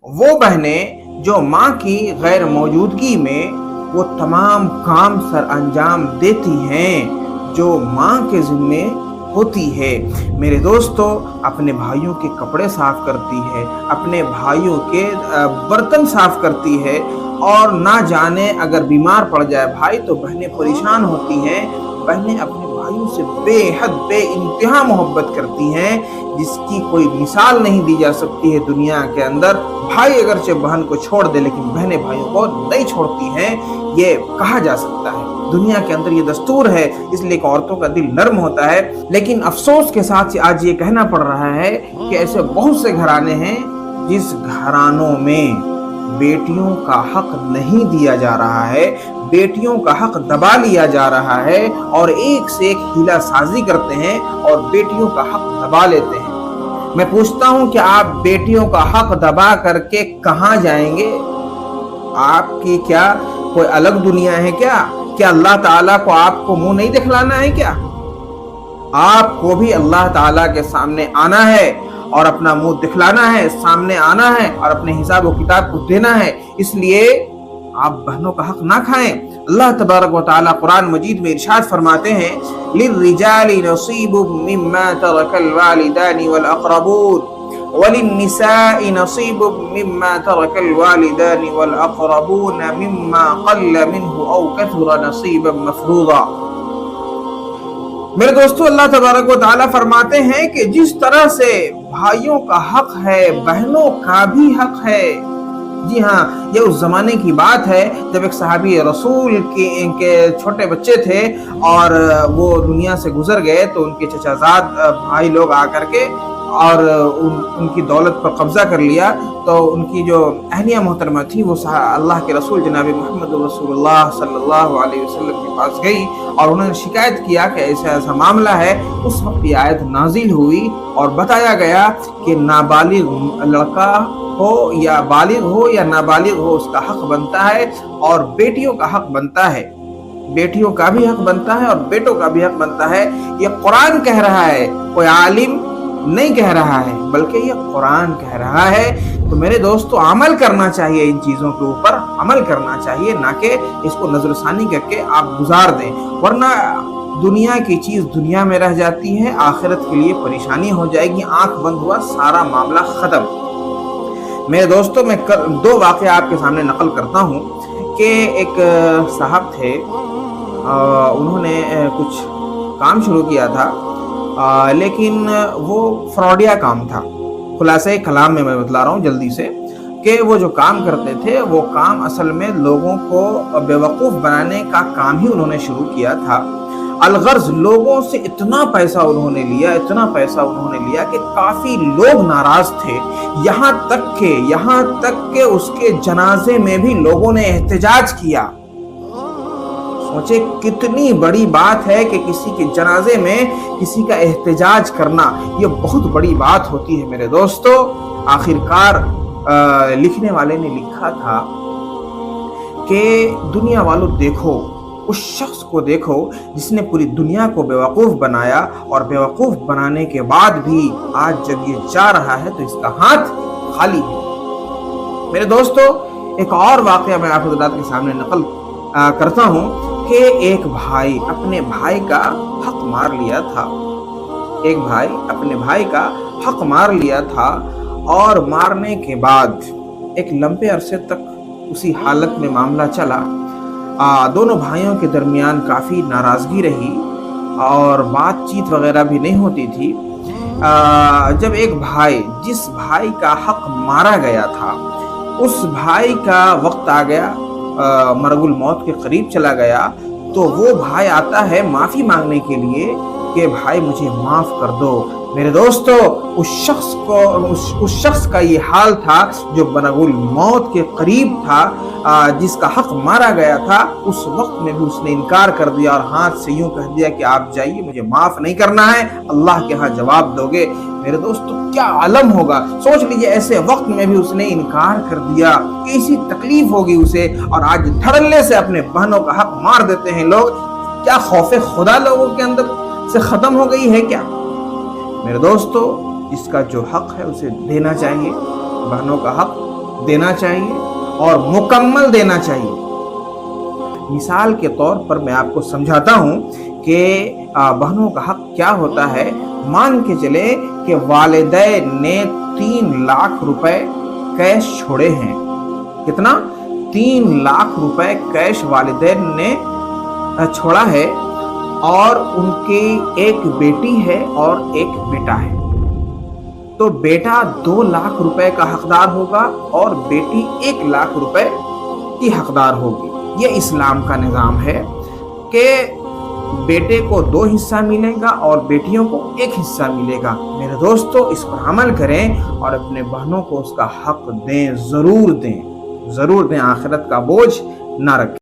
وہ بہنیں جو ماں کی غیر موجودگی میں وہ تمام کام سر انجام دیتی ہیں جو ماں کے ذمے ہوتی ہے۔ میرے دوستو، اپنے بھائیوں کے کپڑے صاف کرتی ہے، اپنے بھائیوں کے برتن صاف کرتی ہے، اور نہ جانے اگر بیمار پڑ جائے بھائی تو بہنیں پریشان ہوتی ہیں۔ بہنیں اپنے بھائیوں سے بے حد بے انتہا محبت کرتی ہیں، جس کی کوئی مثال نہیں دی جا سکتی ہے دنیا کے اندر۔ بھائی اگرچہ بہن کو چھوڑ دے لیکن بہنیں بھائیوں کو نہیں چھوڑتی ہیں، یہ کہا جا سکتا ہے۔ دنیا کے اندر یہ دستور ہے، اس لیے کہ عورتوں کا دل نرم ہوتا ہے۔ لیکن افسوس کے ساتھ آج یہ کہنا پڑ رہا ہے کہ ایسے بہت سے گھرانے ہیں جس گھرانوں میں بیٹیوں کا حق نہیں دیا جا رہا ہے، بیٹیوں کا حق دبا لیا جا رہا ہے، اور ایک سے ایک ہیلا سازی کرتے ہیں اور بیٹیوں کا حق دبا لیتے ہیں۔ میں پوچھتا ہوں کہ آپ بیٹیوں کا حق دبا کر کے کہاں جائیں گے؟ آپ کی کیا کوئی الگ دنیا ہے کیا اللہ تعالیٰ کو آپ کو منہ نہیں دکھلانا ہے کیا؟ آپ کو بھی اللہ تعالیٰ کے سامنے آنا ہے اور اپنا منہ دکھلانا ہے، سامنے آنا ہے اور اپنے حساب و کتاب کو دینا ہے۔ اس لیے آپ بہنوں کا حق نہ کھائیں۔ اللہ تبارک و تعالیٰ قرآن مجید میں ارشاد فرماتے ہیں لِلرِّجَالِ نَصِيبٌ مِّمَّا تَرَكَ الْوَالِدَانِ وَالْأَقْرَبُونَ وَلِلنِّسَاءِ نَصِيبٌ مِّمَّا تَرَكَ الْوَالِدَانِ وَالْأَقْرَبُونَ مِمَّا قَلَّ مِنْهُ أَوْ كَثُرَ نَصِيبًا مَفْرُوضًا۔ میرے دوستو، اللہ تبارک و تعالیٰ فرماتے ہیں کہ جس طرح سے بھائیوں کا حق ہے بہنوں کا بھی حق ہے۔ جی ہاں، یہ اس زمانے کی بات ہے جب ایک صحابی رسول کے چھوٹے بچے تھے اور وہ دنیا سے گزر گئے، تو ان کے چچا زاد بھائی لوگ آ کر کے اور ان کی دولت پر قبضہ کر لیا۔ تو ان کی جو اہلیہ محترمہ تھی وہ اللہ کے رسول جناب محمد رسول اللہ صلی اللہ علیہ وسلم کے پاس گئی اور انہوں نے شکایت کیا کہ ایسا معاملہ ہے۔ اس وقت یہ آیت نازل ہوئی اور بتایا گیا کہ نابالغ لڑکا ہو یا بالغ ہو یا نابالغ ہو، اس کا حق بنتا ہے، اور بیٹیوں کا حق بنتا ہے۔ بیٹیوں کا بھی حق بنتا ہے اور بیٹوں کا بھی حق بنتا ہے۔ یہ قرآن کہہ رہا ہے، کوئی عالم نہیں کہہ رہا ہے، بلکہ یہ قرآن کہہ رہا ہے۔ تو میرے دوستو، عمل کرنا چاہیے، ان چیزوں کے اوپر عمل کرنا چاہیے، نہ کہ اس کو نظر ثانی کر کے آپ گزار دیں، ورنہ دنیا کی چیز دنیا میں رہ جاتی ہے، آخرت کے لیے پریشانی ہو جائے گی۔ آنکھ بند ہوا سارا معاملہ ختم۔ میرے دوستو، میں دو واقعہ آپ کے سامنے نقل کرتا ہوں کہ ایک صاحب تھے، انہوں نے کچھ کام شروع کیا تھا، لیکن وہ فراڈیا کام تھا۔ خلاصہ کلام میں بتلا رہا ہوں جلدی سے کہ وہ جو کام کرتے تھے وہ کام اصل میں لوگوں کو بیوقوف بنانے کا کام ہی انہوں نے شروع کیا تھا۔ الغرض لوگوں سے اتنا پیسہ انہوں نے لیا کہ کافی لوگ ناراض تھے، یہاں تک کہ اس کے جنازے میں بھی لوگوں نے احتجاج کیا۔ سوچے کتنی بڑی بات ہے کہ کسی کے جنازے میں کسی کا احتجاج کرنا، یہ بہت بڑی بات ہوتی ہے میرے دوستو۔ آخرکار لکھنے والے نے لکھا تھا کہ دنیا والوں دیکھو، اس شخص کو دیکھو جس نے پوری دنیا کو بیوقوف بنایا، اور بیوقوف بنانے کے بعد بھی آج جب یہ جا رہا ہے تو اس کا ہاتھ خالی ہے۔ میرے دوستو، ایک اور واقعہ میں آپ حضرات کے سامنے نقل کرتا ہوں کہ ایک بھائی اپنے بھائی کا حق مار لیا تھا، اور مارنے کے بعد ایک لمبے عرصے تک اسی حالت میں معاملہ چلا۔ دونوں بھائیوں کے درمیان کافی ناراضگی رہی اور بات چیت وغیرہ بھی نہیں ہوتی تھی۔ جب ایک بھائی، جس بھائی کا حق مارا گیا تھا، اس بھائی کا وقت آ گیا، مرگ الموت کے قریب چلا گیا، تو وہ بھائی آتا ہے معافی مانگنے کے لیے کہ بھائی مجھے معاف کر دو۔ میرے دوستو، اس شخص کا یہ حال تھا جو مرگ الموت کے قریب تھا، جس کا حق مارا گیا تھا۔ اس وقت میں بھی اس نے انکار کر دیا اور ہاتھ سے یوں کہہ دیا کہ آپ جائیے، مجھے معاف نہیں کرنا ہے، اللہ کے ہاں جواب دو گے۔ میرے دوستو، کیا عالم ہوگا، سوچ لیجئے ایسے وقت میں بھی اس نے انکار کر دیا، کیسی تکلیف ہوگی اسے، اور آج دھڑلے سے اپنے بہنوں کا حق مار دیتے ہیں لوگ۔ کیا خوف خدا لوگوں کے اندر سے ختم ہو گئی ہے کیا؟ میرے دوستو، اس کا جو حق ہے اسے دینا چاہیے، بہنوں کا حق دینا چاہیے اور مکمل دینا چاہیے۔ مثال کے طور پر میں آپ کو سمجھاتا ہوں کہ بہنوں کا حق کیا ہوتا ہے۔ مان کے چلے کہ والدین نے 3 لاکھ روپے کیش چھوڑے ہیں۔ کتنا؟ 3 لاکھ روپے کیش والدین نے چھوڑا ہے، اور ان کی ایک بیٹی ہے اور ایک بیٹا ہے۔ تو بیٹا 2 لاکھ روپے کا حقدار ہوگا اور بیٹی 1 لاکھ روپے کی حقدار ہوگی۔ یہ اسلام کا نظام ہے کہ بیٹے کو 2 حصہ ملے گا اور بیٹیوں کو 1 حصہ ملے گا۔ میرے دوستو، اس پر عمل کریں اور اپنے بہنوں کو اس کا حق دیں، ضرور دیں، ضرور دیں، آخرت کا بوجھ نہ رکھیں۔